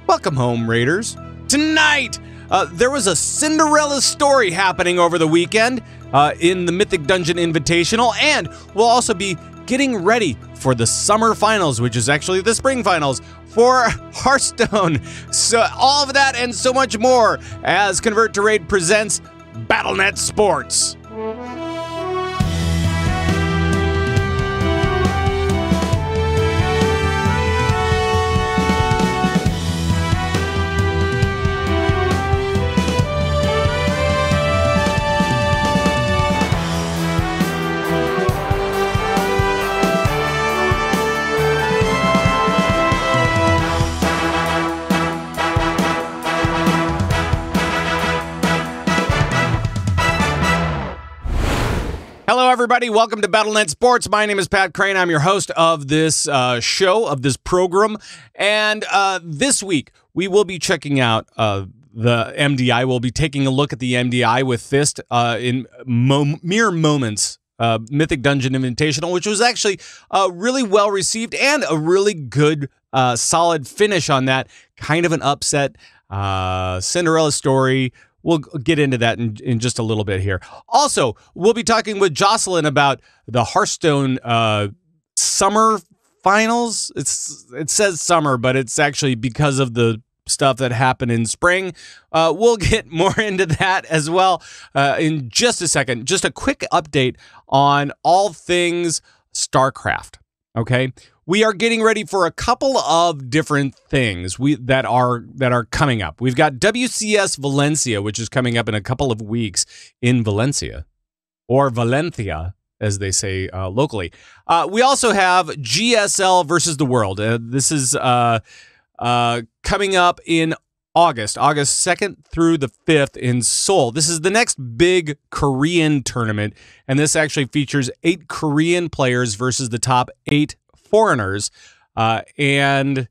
Welcome home, Raiders. Tonight, there was a Cinderella Story happening over the weekend in the Mythic Dungeon Invitational, and we'll also be getting ready for the summer finals, which is actually the spring finals, for Hearthstone. So all of that and so much more as Convert to Raid presents BattleNet Sports. Hello, everybody. Welcome to BattleNet Sports. My name is Pat Crane. I'm your host of this show, of this program. And this week, we will be checking out the MDI. We'll be taking a look at the MDI with Thyst in mere moments. Mythic Dungeon Invitational, which was actually really well received and a really good, solid finish on that. Kind of an upset Cinderella Story. We'll get into that in just a little bit here. Also, we'll be talking with Jocelyn about the Hearthstone summer finals. It says summer, but it's actually because of the stuff that happened in spring. We'll get more into that as well in just a second. Just a quick update on all things StarCraft, okay? We are getting ready for a couple of different things that are coming up. We've got WCS Valencia, which is coming up in a couple of weeks in Valencia, or Valencia, as they say locally. We also have GSL versus the World. This is coming up in August 2nd through the 5th in Seoul. This is the next big Korean tournament, and this actually features 8 Korean players versus the top 8 foreigners, and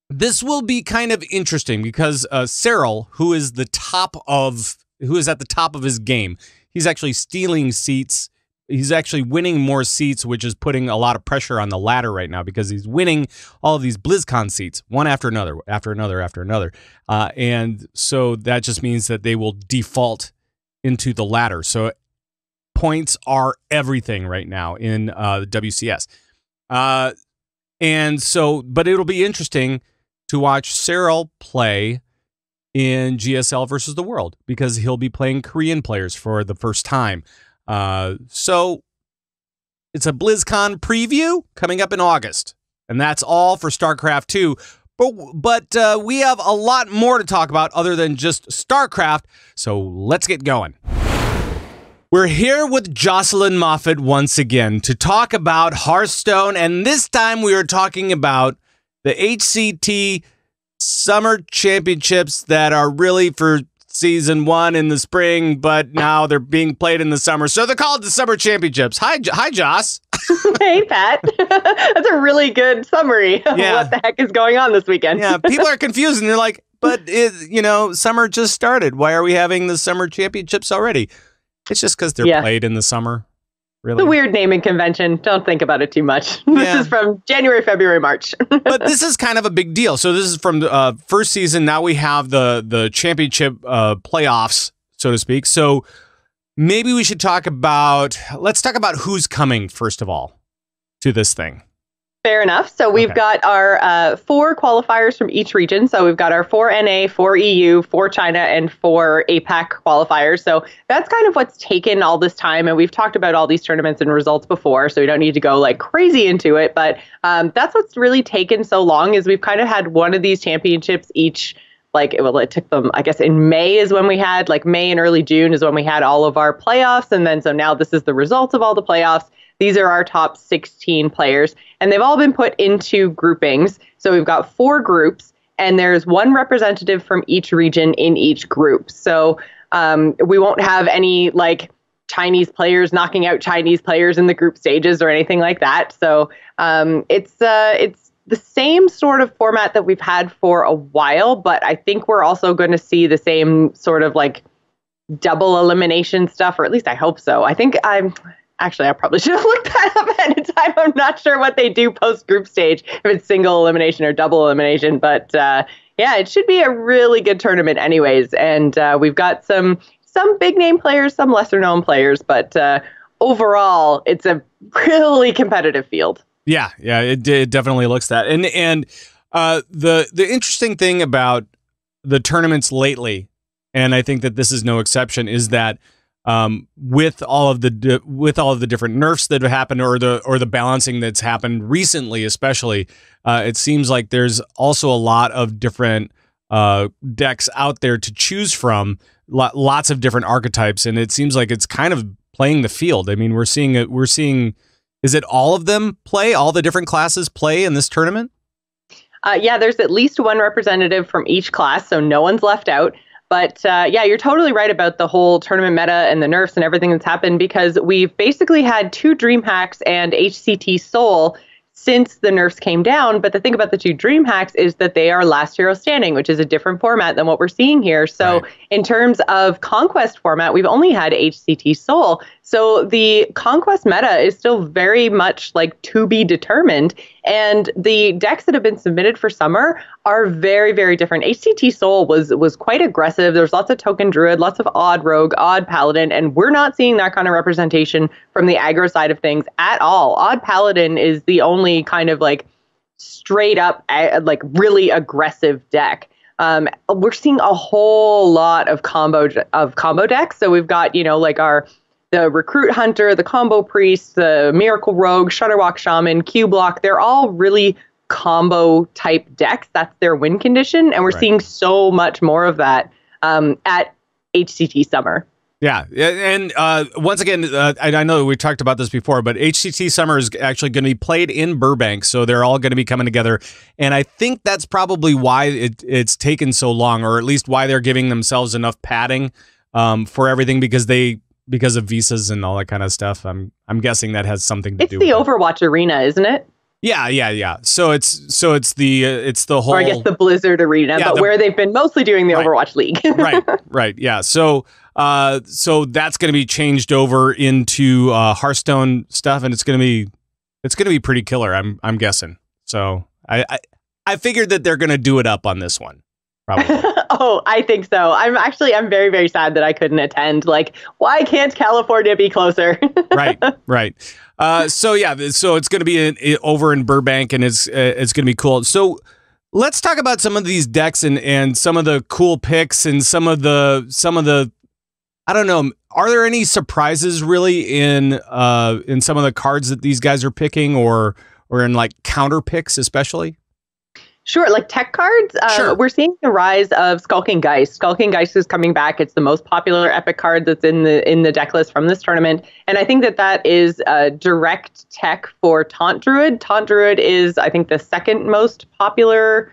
this will be kind of interesting because Cyril, who is at the top of his game, he's actually stealing seats. He's actually winning more seats, which is putting a lot of pressure on the ladder right now because he's winning all of these BlizzCon seats, one after another, and so that just means that they will default into the ladder. So points are everything right now in the WCS. And so, but it'll be interesting to watch Cyril play in GSL versus the World because he'll be playing Korean players for the first time. So it's a BlizzCon preview coming up in August, and that's all for StarCraft 2. But we have a lot more to talk about other than just StarCraft. So let's get going. We're here with Jocelyn Moffat once again to talk about Hearthstone, and this time we are talking about the HCT Summer Championships that are really for Season 1 in the spring, but now they're being played in the summer, so they're called the Summer Championships. Hi, Joss. Hey, Pat. That's a really good summary of what the heck is going on this weekend. Yeah, people are confused, and they're like, but, summer just started. Why are we having the Summer Championships already? It's just because they're played in the summer. Really? It's a weird naming convention. Don't think about it too much. This is from January, February, March. But this is kind of a big deal. So this is from the first season. Now we have the championship playoffs, so to speak. So maybe we should let's talk about who's coming, first of all, to this thing. Fair enough. So we've got our 4 qualifiers from each region. So we've got our 4 NA, 4 EU, 4 China, and 4 APAC qualifiers. So that's kind of what's taken all this time. And we've talked about all these tournaments and results before, so we don't need to go like crazy into it. But that's what's really taken so long is we've kind of had one of these championships each. It took them, I guess, in May is when we had, May and early June is when we had all of our playoffs. And then so now this is the results of all the playoffs. These are our top 16 players, and they've all been put into groupings. So we've got 4 groups, and there's 1 representative from each region in each group. So we won't have any Chinese players knocking out Chinese players in the group stages or anything like that. So it's the same sort of format that we've had for a while, but I think we're also going to see the same sort of double elimination stuff, or at least I hope so. I think Actually, I probably should have looked that up ahead of time. I'm not sure what they do post group stage, if it's single elimination or double elimination. But yeah, it should be a really good tournament anyways. And we've got some big name players, some lesser known players. But overall, it's a really competitive field. Yeah, it definitely looks that. And the interesting thing about the tournaments lately, and I think that this is no exception, is that with all of the different nerfs that have happened, or the balancing that's happened recently, especially, it seems like there's also a lot of different decks out there to choose from, lots of different archetypes, and it seems like it's kind of playing the field. I mean, we're seeing. Is it all of them play? All the different classes play in this tournament? Yeah, there's at least one representative from each class, so no one's left out. But yeah, you're totally right about the whole tournament meta and the nerfs and everything that's happened, because we've basically had 2 DreamHacks and HCT Soul since the nerfs came down. But the thing about the 2 DreamHacks is that they are last hero standing, which is a different format than what we're seeing here. So right. In terms of Conquest format, we've only had HCT Soul. So the Conquest meta is still very much like to be determined. And the decks that have been submitted for Summer are very, very different. HCT Soul was quite aggressive. There's lots of Token Druid, lots of Odd Rogue, Odd Paladin, and we're not seeing that kind of representation from the aggro side of things at all. Odd Paladin is the only kind of like straight up, like really aggressive deck. We're seeing a whole lot of combo decks. So we've got, like the Recruit Hunter, the Combo Priest, the Miracle Rogue, Shutterwalk Shaman, Q Block. They're all really combo type decks. That's their win condition. And we're seeing so much more of that at HCT Summer. Yeah. And once again, I know we talked about this before, but HCT Summer is actually going to be played in Burbank. So they're all going to be coming together. And I think that's probably why it's taken so long, or at least why they're giving themselves enough padding for everything, because of visas and all that kind of stuff. I'm guessing that has something to do with it. It's the Overwatch arena, isn't it? Yeah. So it's the whole, or I guess the Blizzard arena, but where they've been mostly doing the Overwatch League. Right. Yeah. So that's going to be changed over into Hearthstone stuff, and it's going to be pretty killer. I'm guessing. So I figured that they're going to do it up on this one. Probably. Oh, I think so. I'm very, very sad that I couldn't attend. Like, why can't California be closer? Right. So it's going to be over in Burbank, and it's going to be cool. So let's talk about some of these decks and some of the cool picks and some of the I don't know. Are there any surprises really in some of the cards that these guys are picking, or in like counter picks especially? Sure, like tech cards. Sure. We're seeing the rise of Skulking Geist. Skulking Geist is coming back. It's the most popular epic card that's in the deck list from this tournament, and I think that is direct tech for Taunt Druid. Taunt Druid is, I think, the second most popular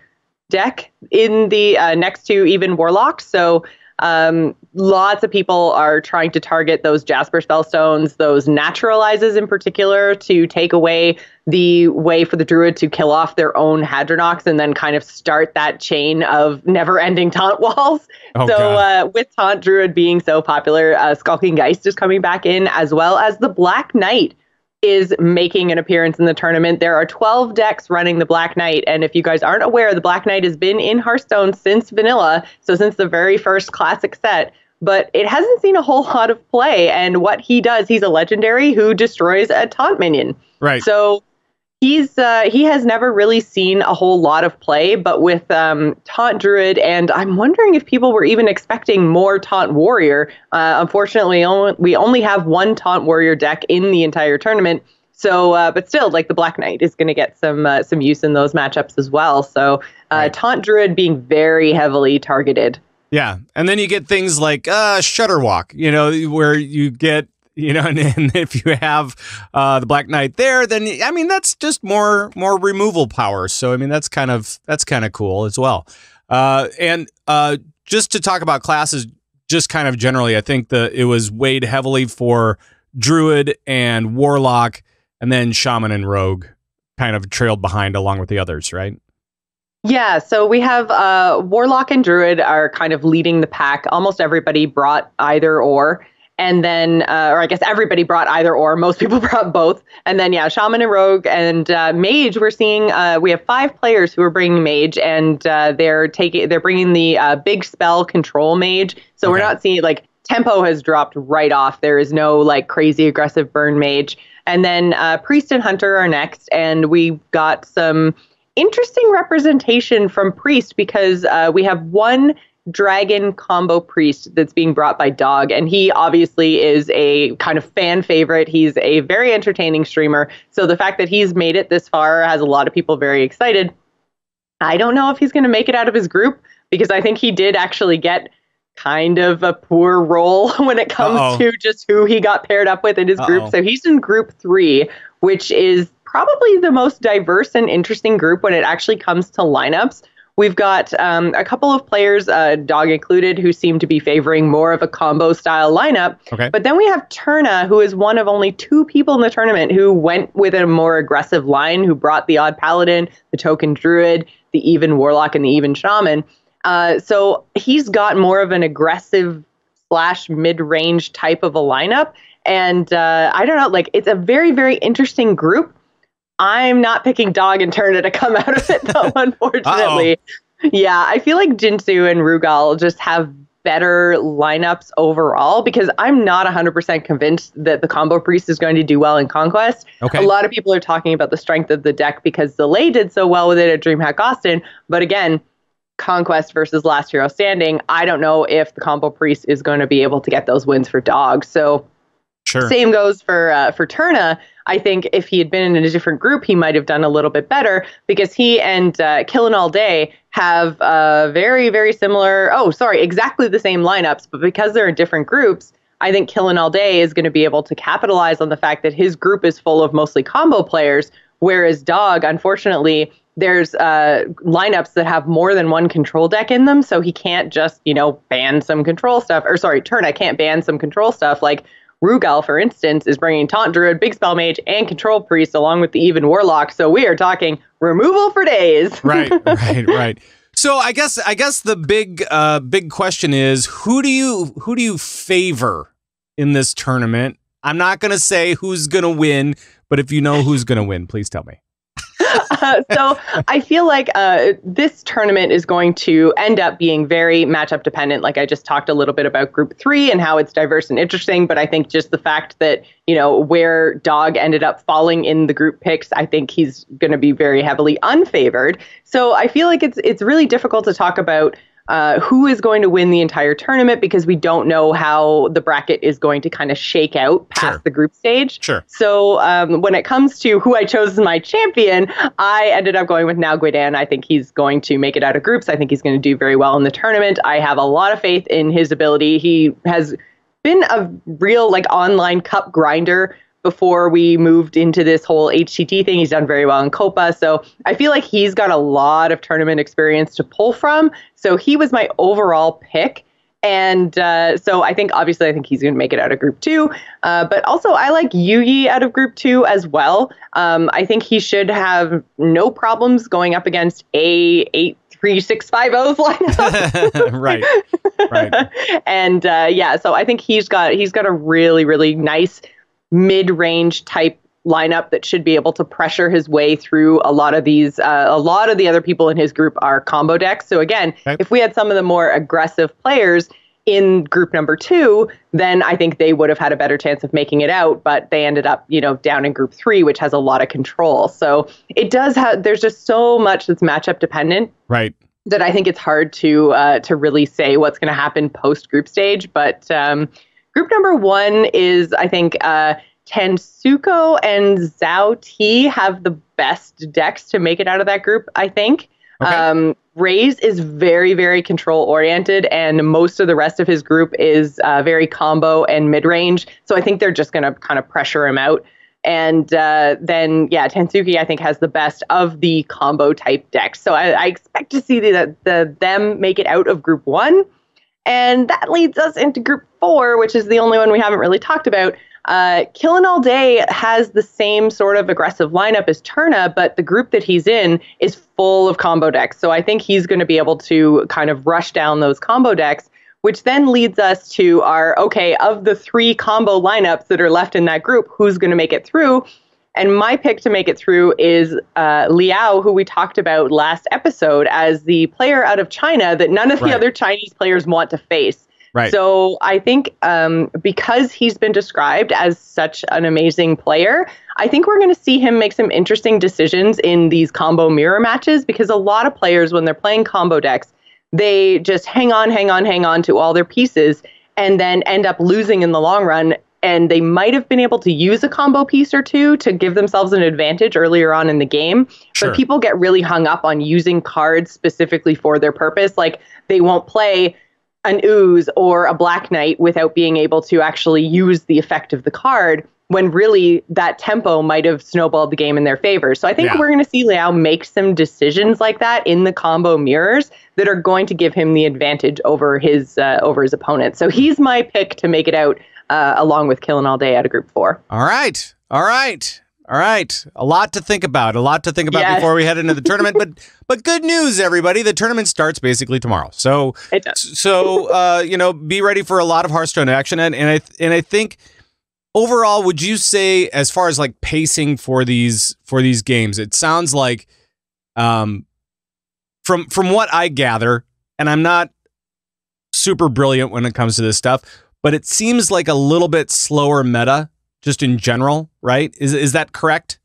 deck in the next to even Warlock. So lots of people are trying to target those Jasper Spellstones, those Naturalizes in particular, to take away the way for the Druid to kill off their own Hadronox and then kind of start that chain of never-ending taunt walls. With Taunt Druid being so popular, Skulking Geist is coming back in, as well as the Black Knight is making an appearance in the tournament. There are 12 decks running the Black Knight, and if you guys aren't aware, the Black Knight has been in Hearthstone since vanilla, so since the very first classic set, but it hasn't seen a whole lot of play. And what he does, he's a legendary who destroys a taunt minion. Right. So he has never really seen a whole lot of play, but with Taunt Druid, and I'm wondering if people were even expecting more Taunt Warrior. Unfortunately, we only have one Taunt Warrior deck in the entire tournament. So, but still, like the Black Knight is going to get some use in those matchups as well. So, Taunt Druid being very heavily targeted. Yeah, and then you get things like Shutterwalk, where you get. And if you have the Black Knight there, then I mean that's just more removal power. So I mean that's kind of cool as well. And just to talk about classes, just kind of generally, I think it was weighed heavily for Druid and Warlock, and then Shaman and Rogue kind of trailed behind along with the others, right? Yeah, so we have Warlock and Druid are kind of leading the pack. Almost everybody brought either or. And then, or I guess everybody brought either or. Most people brought both. And then, yeah, Shaman and Rogue and Mage. We're seeing we have 5 players who are bringing Mage, and they're bringing the big spell control Mage. So we're not seeing like tempo has dropped right off. There is no like crazy aggressive burn Mage. And then Priest and Hunter are next, and we got some interesting representation from Priest because we have one dragon combo priest that's being brought by Dog, and he obviously is a kind of fan favorite. He's a very entertaining streamer, so the fact that he's made it this far has a lot of people very excited. I don't know if he's going to make it out of his group, because I think he did actually get kind of a poor role when it comes to just who he got paired up with in his group. So he's in group 3, which is probably the most diverse and interesting group when it actually comes to lineups. We've got a couple of players, Dog included, who seem to be favoring more of a combo style lineup. But then we have Turna, who is one of only 2 people in the tournament who went with a more aggressive line, who brought the odd paladin, the token druid, the even warlock, and the even shaman. So he's got more of an aggressive / mid-range type of a lineup. And I don't know, like, it's a very, very interesting group. I'm not picking Dog and Turna to come out of it, though, unfortunately. Yeah, I feel like Jinsu and Rugal just have better lineups overall, because I'm not 100% convinced that the combo priest is going to do well in Conquest. A lot of people are talking about the strength of the deck because Zalay did so well with it at DreamHack Austin. But again, Conquest versus Last Hero Standing, I don't know if the combo priest is going to be able to get those wins for Dog. So same goes for Turna. I think if he had been in a different group, he might have done a little bit better, because he and Killin' All Day have very, very similar, exactly the same lineups. But because they're in different groups, I think Killin' All Day is going to be able to capitalize on the fact that his group is full of mostly combo players, whereas Dog, unfortunately, there's lineups that have more than one control deck in them. So he can't just, ban some control stuff. Or sorry, Turna can't ban some control stuff. Like Rugal, for instance, is bringing Taunt Druid, Big Spell Mage, and Control Priest along with the Even Warlock. So we are talking removal for days. Right. So I guess the big question is, who do you favor in this tournament? I'm not going to say who's going to win, but if you know who's going to win, please tell me. So I feel like this tournament is going to end up being very matchup dependent. Like I just talked a little bit about Group 3 and how it's diverse and interesting. But I think just the fact that, where Dog ended up falling in the group picks, I think he's going to be very heavily unfavored. So I feel like it's really difficult to talk about who is going to win the entire tournament, because we don't know how the bracket is going to kind of shake out past the group stage. So when it comes to who I chose as my champion, I ended up going with Now Guidan. I think he's going to make it out of groups. I think he's going to do very well in the tournament. I have a lot of faith in his ability. He has been a real online cup grinder before we moved into this whole HCT thing. He's done very well in Copa. So I feel like he's got a lot of tournament experience to pull from. So he was my overall pick. And so I think he's going to make it out of Group 2. But also I like Yugi out of Group 2 as well. I think he should have no problems going up against a 8-3-6-5-0's lineup. Right. And so I think he's got a really, really nice mid-range type lineup that should be able to pressure his way through a lot of these. A lot of the other people in his group are combo decks. So again, if we had some of the more aggressive players in group number 2, then I think they would have had a better chance of making it out. But they ended up, down in group 3, which has a lot of control. So it does have. There's just so much that's matchup dependent. Right. That I think it's hard to really say what's going to happen post group stage. But group number 1 is, I think, Tensuko and Zhao Ti have the best decks to make it out of that group, I think. Raze is very, very control oriented, and most of the rest of his group is very combo and mid-range. So I think they're just going to kind of pressure him out. And then Tensuki, I think, has the best of the combo type decks. So I expect to see them make it out of group 1. And that leads us into group 4, which is the only one we haven't really talked about. Killin' All Day has the same sort of aggressive lineup as Turna, but the group that he's in is full of combo decks. So I think he's going to be able to kind of rush down those combo decks, which then leads us to of the 3 combo lineups that are left in that group, who's going to make it through? And my pick to make it through is Liao, who we talked about last episode as the player out of China that none of the other Chinese players want to face. Right. So I think because he's been described as such an amazing player, I think we're going to see him make some interesting decisions in these combo mirror matches, because a lot of players, when they're playing combo decks, they just hang on to all their pieces and then end up losing in the long run. And they might have been able to use a combo piece or two to give themselves an advantage earlier on in the game. Sure. But people get really hung up on using cards specifically for their purpose. Like they won't play an ooze or a black knight without being able to actually use the effect of the card, when really that tempo might have snowballed the game in their favor. So I think we're going to see Liao make some decisions like that in the combo mirrors that are going to give him the advantage over his opponent. So he's my pick to make it out along with Killing All Day out of Group 4. All right. A lot to think about. Before we head into the tournament. But good news, everybody. The tournament starts basically tomorrow. So it does. So be ready for a lot of Hearthstone action. And I think overall, would you say, as far as like pacing for these games, it sounds like from what I gather, and I'm not super brilliant when it comes to this stuff, but it seems like a little bit slower meta just in general, right? Is that correct?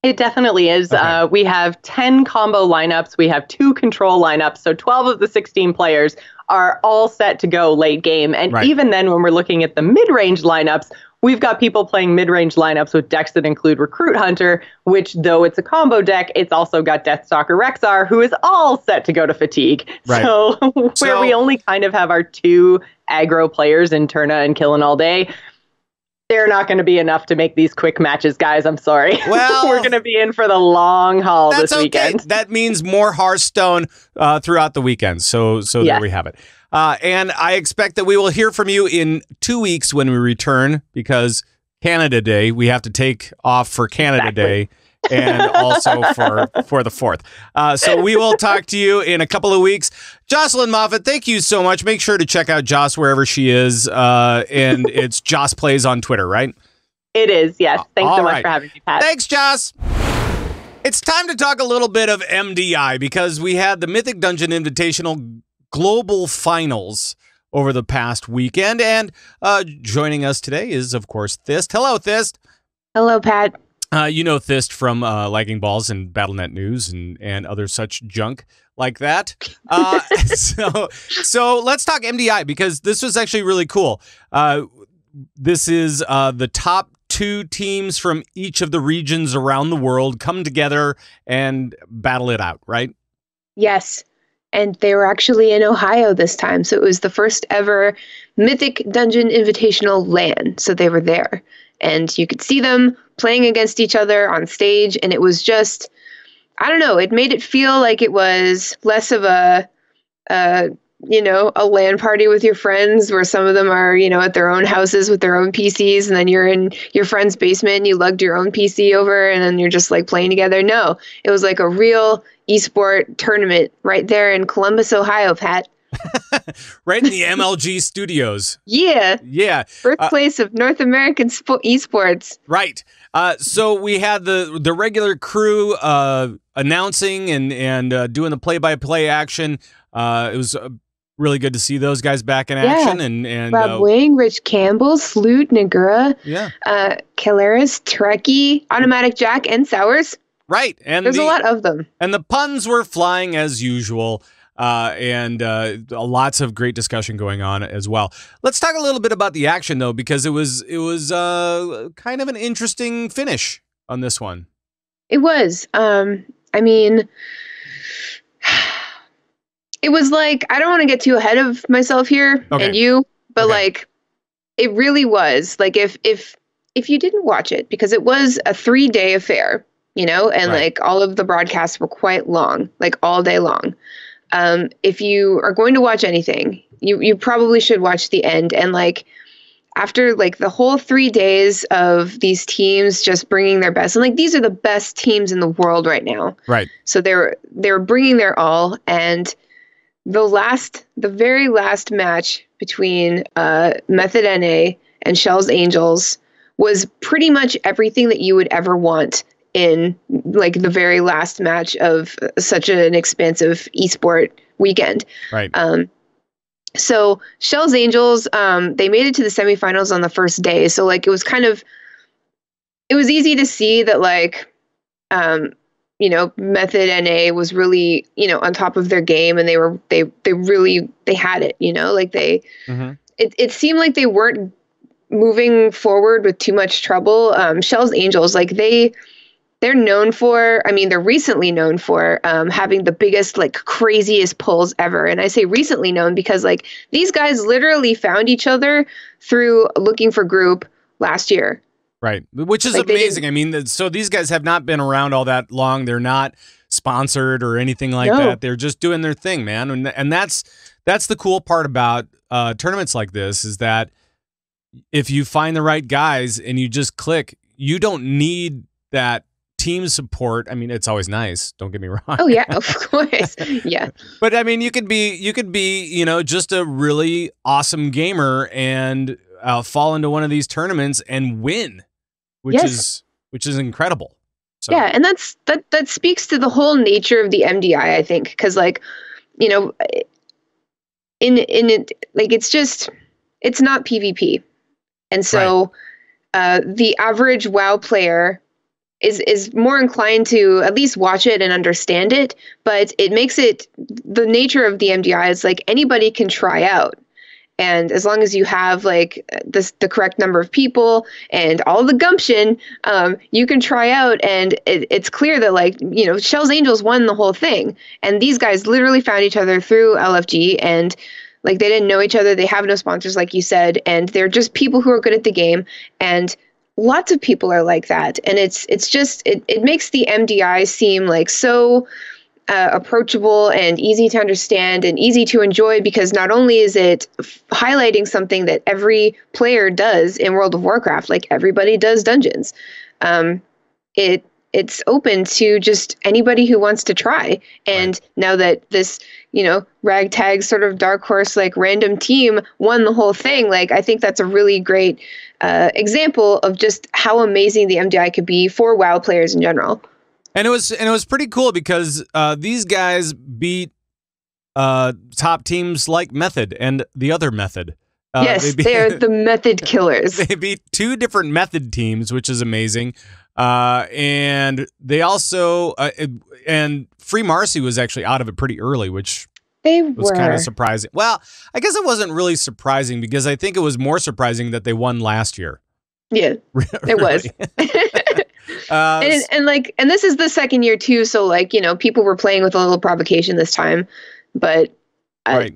It definitely is. Okay. We have 10 combo lineups. We have 2 control lineups. So 12 of the 16 players are all set to go late game. And even then, when we're looking at the mid-range lineups, we've got people playing mid-range lineups with decks that include Recruit Hunter, which, though it's a combo deck, it's also got Deathstalker Rexar, who is all set to go to Fatigue. Right. So where we only kind of have our 2 aggro players in Turna and Killing All Day, they're not going to be enough to make these quick matches, guys. I'm sorry. Well, we're going to be in for the long haul this weekend. That means more Hearthstone throughout the weekend. So there we have it. And I expect that we will hear from you in 2 weeks when we return, because Canada Day, we have to take off for Canada Day and also for the 4th. So we will talk to you in a couple of weeks. Jocelyn Moffat, thank you so much. Make sure to check out Joce wherever she is. And it's Joce Plays on Twitter, right? It is, yes. Thanks so much for having me, Pat. Thanks, Joce. It's time to talk a little bit of MDI, because we had the Mythic Dungeon Invitational Global Finals over the past weekend. And joining us today is, of course, Thyst. Hello, Thyst. Hello, Pat. You know Thyst from Lagging Balls and Battle.net News and other such junk like that. So let's talk MDI, because this was actually really cool. This is the top 2 teams from each of the regions around the world come together and battle it out, right? Yes. And they were actually in Ohio this time. So it was the first ever Mythic Dungeon Invitational LAN. So they were there. And you could see them playing against each other on stage. And it was just, I don't know, it made it feel like it was less of a LAN party with your friends, where some of them are, at their own houses with their own PCs. And then you're in your friend's basement and you lugged your own PC over and then you're just like playing together. No, it was like a real esport tournament right there in Columbus, Ohio, Pat. Right in the MLG studios. Yeah. Birthplace of North American esports. Right. So we had the regular crew announcing and doing the play-by-play action. It was really good to see those guys back in action. And Rob Wing, Rich Campbell, Sloot, Nagura, Kalaris, Trekkie, Automatic Jack, and Sours. Right. And there's a lot of them. And the puns were flying as usual. And lots of great discussion going on as well. Let's talk a little bit about the action, though, because it was kind of an interesting finish on this one. It was. I mean, it was like, I don't want to get too ahead of myself here and you, but like, it really was like if you didn't watch it, because it was a 3-day affair, and like all of the broadcasts were quite long, like all day long. If you are going to watch anything, you probably should watch the end. And like after like the whole 3 days of these teams just bringing their best, and like these are the best teams in the world right now. Right. So they're bringing their all, and the very last match between Method NA and Shell's Angels was pretty much everything that you would ever want in like the very last match of such an expansive esport weekend. Right. So Shell's Angels, they made it to the semifinals on the first day. So like it was easy to see that like, Method NA was really, on top of their game, and they had it, like it seemed like they weren't moving forward with too much trouble. Shell's Angels, like they're known for, they're recently known for having the biggest, like craziest pulls ever. And I say recently known because like these guys literally found each other through looking for group last year. Right. Which is like amazing. So these guys have not been around all that long. They're not sponsored or anything like that. They're just doing their thing, man. And that's the cool part about tournaments like this, is that if you find the right guys and you just click, you don't need that team support. It's always nice. Don't get me wrong. Oh yeah, of course. Yeah. But you could be, just a really awesome gamer and fall into one of these tournaments and win, which is incredible. So. Yeah, and that speaks to the whole nature of the MDI, I think, because like, in it, like it's not PvP, and so the average WoW player is more inclined to at least watch it and understand it, but it makes it, the nature of the MDI is like anybody can try out. And as long as you have like the correct number of people and all the gumption, you can try out. And it's clear that like, Shell's Angels won the whole thing. And these guys literally found each other through LFG, and like they didn't know each other. They have no sponsors, like you said, and they're just people who are good at the game. And lots of people are like that. And it makes the MDI seem like so approachable and easy to understand and easy to enjoy, because not only is it highlighting something that every player does in World of Warcraft, like everybody does dungeons, it's open to just anybody who wants to try. And now that this, ragtag sort of dark horse, like random team won the whole thing, like I think that's a really great example of just how amazing the MDI could be for WoW players in general. And it was pretty cool because these guys beat top teams like Method and the other Method. Yes, they're the Method killers. They beat two different Method teams, which is amazing. And they also and Free Marcy was actually out of it pretty early, which was kind of surprising. Well, I guess it wasn't really surprising, because I think it was more surprising that they won last year. Yeah, it was. And this is the second year too, so like people were playing with a little provocation this time, but I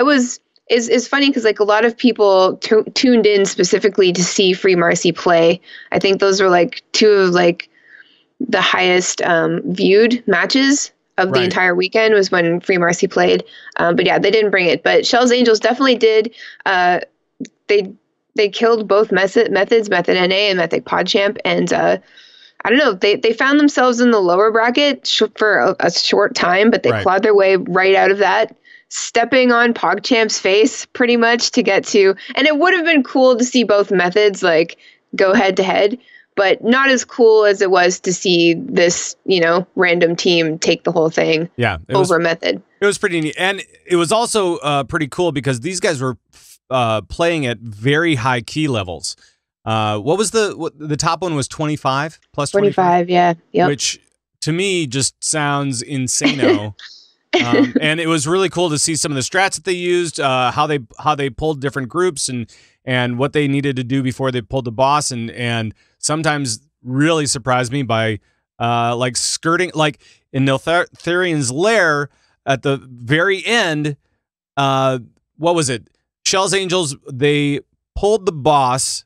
was. Is funny because like a lot of people tuned in specifically to see Free Marcy play. I think those were like two of like the highest viewed matches of the entire weekend was when Free Marcy played. But yeah, they didn't bring it. But Shell's Angels definitely did. They killed both Methods, Method NA and Mythic PodChamp, and I don't know. They found themselves in the lower bracket for a short time, but they clawed their way right out of that, stepping on PogChamp's face pretty much to get to. And it would have been cool to see both Methods like go head to head, but not as cool as it was to see this, random team take the whole thing over Method. It was pretty neat. And it was also pretty cool because these guys were playing at very high key levels. What was the top one was 25 plus 25, yeah. Yep. Which to me just sounds insano. And it was really cool to see some of the strats that they used, how they pulled different groups and what they needed to do before they pulled the boss, and sometimes really surprised me by like skirting, like in Neltharian's lair at the very end. What was it? Shell's Angels, they pulled the boss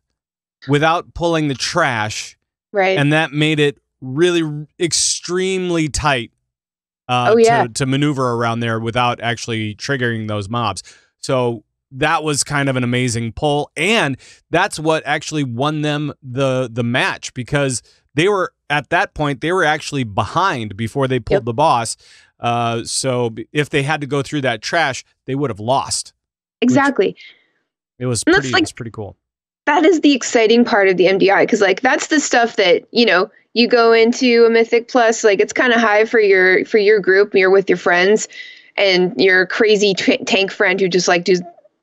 without pulling the trash, right? And that made it really extremely tight. To maneuver around there without actually triggering those mobs. So that was kind of an amazing pull, and that's what actually won them the match, because they were at that point, they were actually behind before they pulled the boss. So if they had to go through that trash, they would have lost. Exactly. It was pretty cool. That is the exciting part of the MDI, because like that's the stuff that, you know, you go into a Mythic Plus, like it's kind of high for your group. You're with your friends and your crazy tank friend who just like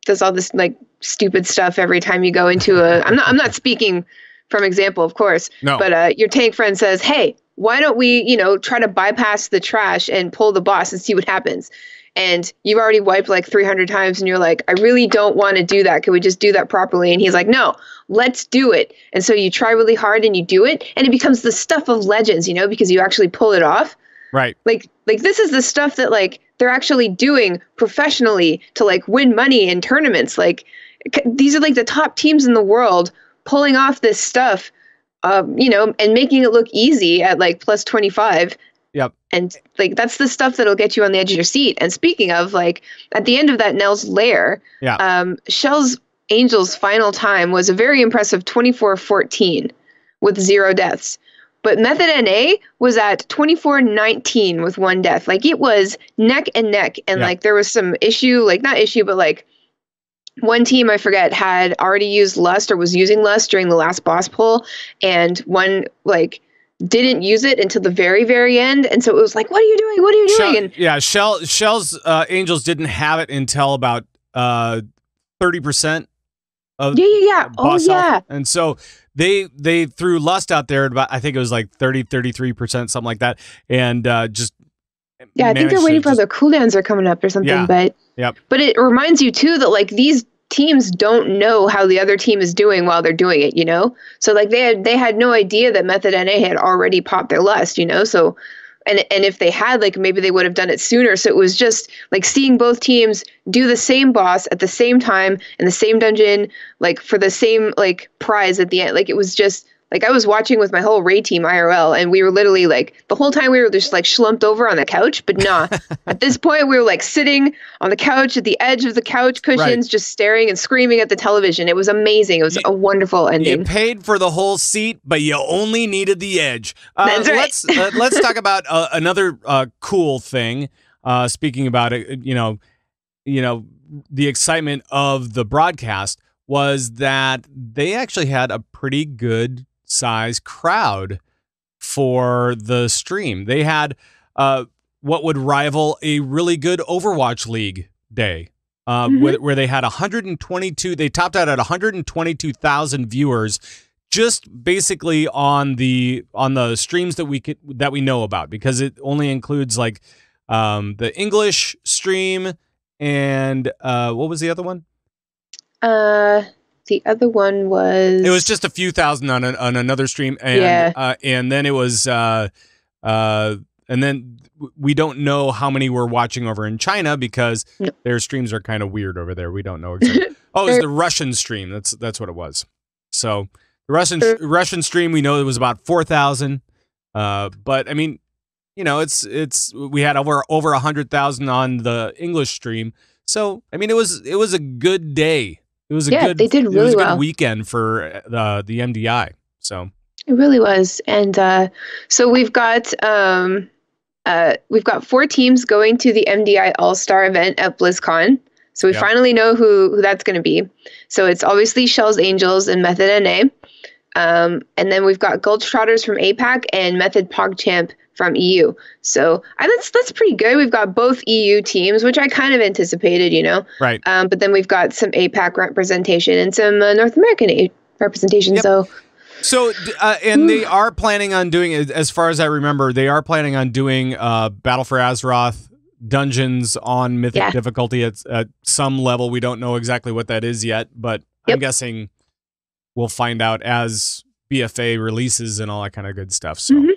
does all this like stupid stuff every time you go into a. I'm not speaking from example, of course. No. But your tank friend says, "Hey, why don't we, you know, try to bypass the trash and pull the boss and see what happens?" And you've already wiped like 300 times and you're like, I really don't want to do that. Can we just do that properly? And he's like, no, let's do it. And so you try really hard and you do it. And it becomes the stuff of legends, you know, because you actually pull it off. Right. Like this is the stuff that like they're actually doing professionally to like win money in tournaments. Like these are like the top teams in the world pulling off this stuff, you know, and making it look easy at like plus 25. Yep. And like that's the stuff that'll get you on the edge of your seat. And speaking of, like at the end of that Nell's Lair, Shell's Angel's final time was a very impressive 24-14 with 0 deaths. But Method NA was at 24-19 with 1 death. Like it was neck and neck. And like there was some issue, like not issue, but like one team, I forget, had already used Lust or was using Lust during the last boss pull. And one like didn't use it until the very, very end. And so it was like, what are you doing? What are you doing? And Shell's Angels didn't have it until about 30% of boss health. And so they threw Lust out there about, I think it was like 33%, something like that. And just I think they're waiting for the cooldowns are coming up or something. But it reminds you too that like these teams don't know how the other team is doing while they're doing it, you know? So like they had no idea that Method NA had already popped their Lust, you know? So and if they had, like maybe they would have done it sooner. So it was just like seeing both teams do the same boss at the same time in the same dungeon, like for the same like prize at the end. Like it was just like I was watching with my whole Ray team IRL, and we were literally like the whole time we were just like slumped over on the couch. But nah, at this point we were like sitting on the couch at the edge of the couch cushions, just staring and screaming at the television. It was amazing. It was a wonderful ending. You paid for the whole seat, but you only needed the edge. That's right. Let's talk about another cool thing. Speaking about it, you know, the excitement of the broadcast was that they actually had a pretty good size crowd for the stream. They had what would rival a really good Overwatch League day, where they had 122. They topped out at 122,000 viewers, just basically on the streams that we know about, because it only includes like the English stream and what was the other one? The other one was... It was just a few thousand on another stream, and and then it was and then we don't know how many we're watching over in China because their streams are kind of weird over there. We don't know exactly. Oh, it was the Russian stream. That's what it was. So the Russian stream, we know it was about 4,000. But I mean, you know, it's we had over 100,000 on the English stream. So I mean, it was a good day. It was a good. They did really it was a well. good weekend for the MDI. So it really was, and so we've got 4 teams going to the MDI All-Star event at BlizzCon. So we finally know who that's going to be. So it's obviously Shell's Angels and Method NA, and then we've got Gulch Trotters from APAC and Method PogChamp from EU. So that's pretty good. We've got both EU teams, which I kind of anticipated, you know. Right. But then we've got some APAC representation and some North American representation. So and they are planning on doing, as far as I remember, they are planning on doing Battle for Azeroth dungeons on Mythic difficulty at some level. We don't know exactly what that is yet, but I'm guessing we'll find out as BFA releases and all that kind of good stuff. So.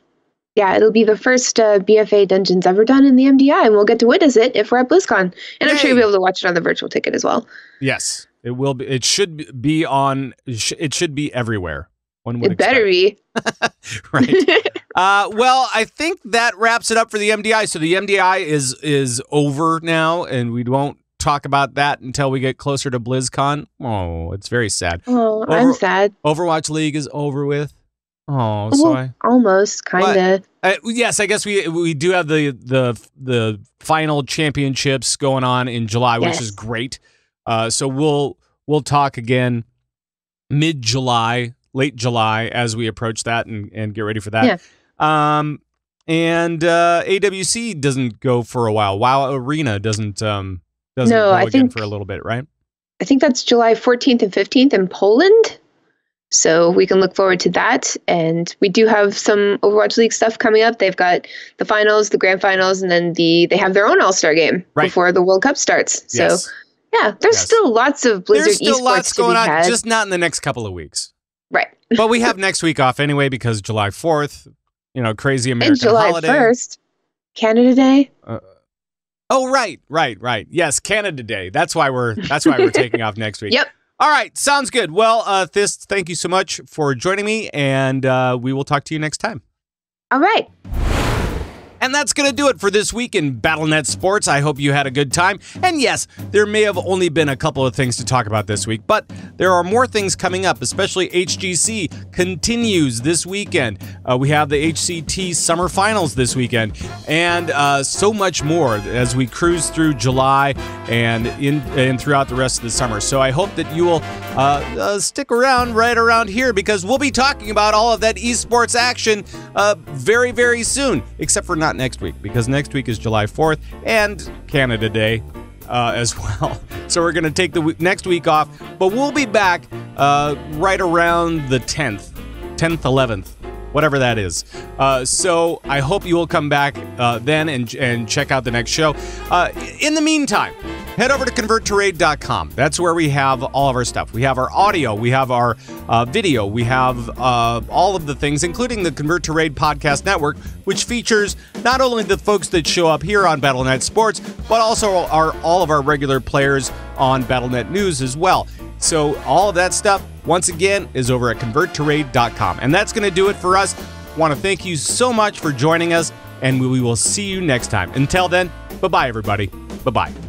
Yeah, it'll be the first BFA dungeons ever done in the MDI, and we'll get to witness it if we're at BlizzCon. And I'm sure you'll be able to watch it on the virtual ticket as well. Yes, it will be. It should be on. It should be everywhere. One would better be. Right. Well, I think that wraps it up for the MDI. So the MDI is over now, and we won't talk about that until we get closer to BlizzCon. Oh, it's very sad. Oh, I'm sad. Overwatch League is over with. Oh, so well, almost, kind of. Yes, I guess we do have the final championships going on in July, which is great. So we'll talk again mid-July, late July as we approach that and get ready for that. Yeah. And AWC doesn't go for a while. WoW Arena doesn't go I again think for a little bit, right? I think that's July 14th and 15th in Poland. So we can look forward to that. And we do have some Overwatch League stuff coming up. They've got the finals, the grand finals, and then they have their own All-Star game before the World Cup starts. Yes. So yeah, there's still lots of Blizzard esports lots going to be had. just not in the next couple of weeks. Right. But we have next week off anyway because July 4th, crazy American and July holiday. 1st, Canada Day. Right. Yes, Canada Day. That's why we're taking off next week. Yep. All right, sounds good. Well, Thyst, thank you so much for joining me, and we will talk to you next time. All right. And that's going to do it for this week in BattleNet Sports. I hope you had a good time. And yes, there may have only been a couple of things to talk about this week, but there are more things coming up, especially HGC continues this weekend. We have the HCT Summer Finals this weekend, and so much more as we cruise through July and throughout the rest of the summer. So I hope that you will stick around right around here because we'll be talking about all of that eSports action very, very soon, except for not next week, because next week is July 4th and Canada Day as well. So we're going to take the next week off, but we'll be back right around the 10th, 11th, whatever that is. So I hope you will come back then and check out the next show. In the meantime, head over to converttoraid.com. That's where we have all of our stuff. We have our audio, we have our video, we have all of the things, including the Convert to Raid podcast network, which features not only the folks that show up here on BattleNet Sports, but also all of our regular players on BattleNet News as well. So all of that stuff, once again, is over at converttoraid.com. And that's going to do it for us. Want to thank you so much for joining us, and we will see you next time. Until then, bye-bye, everybody. Bye-bye.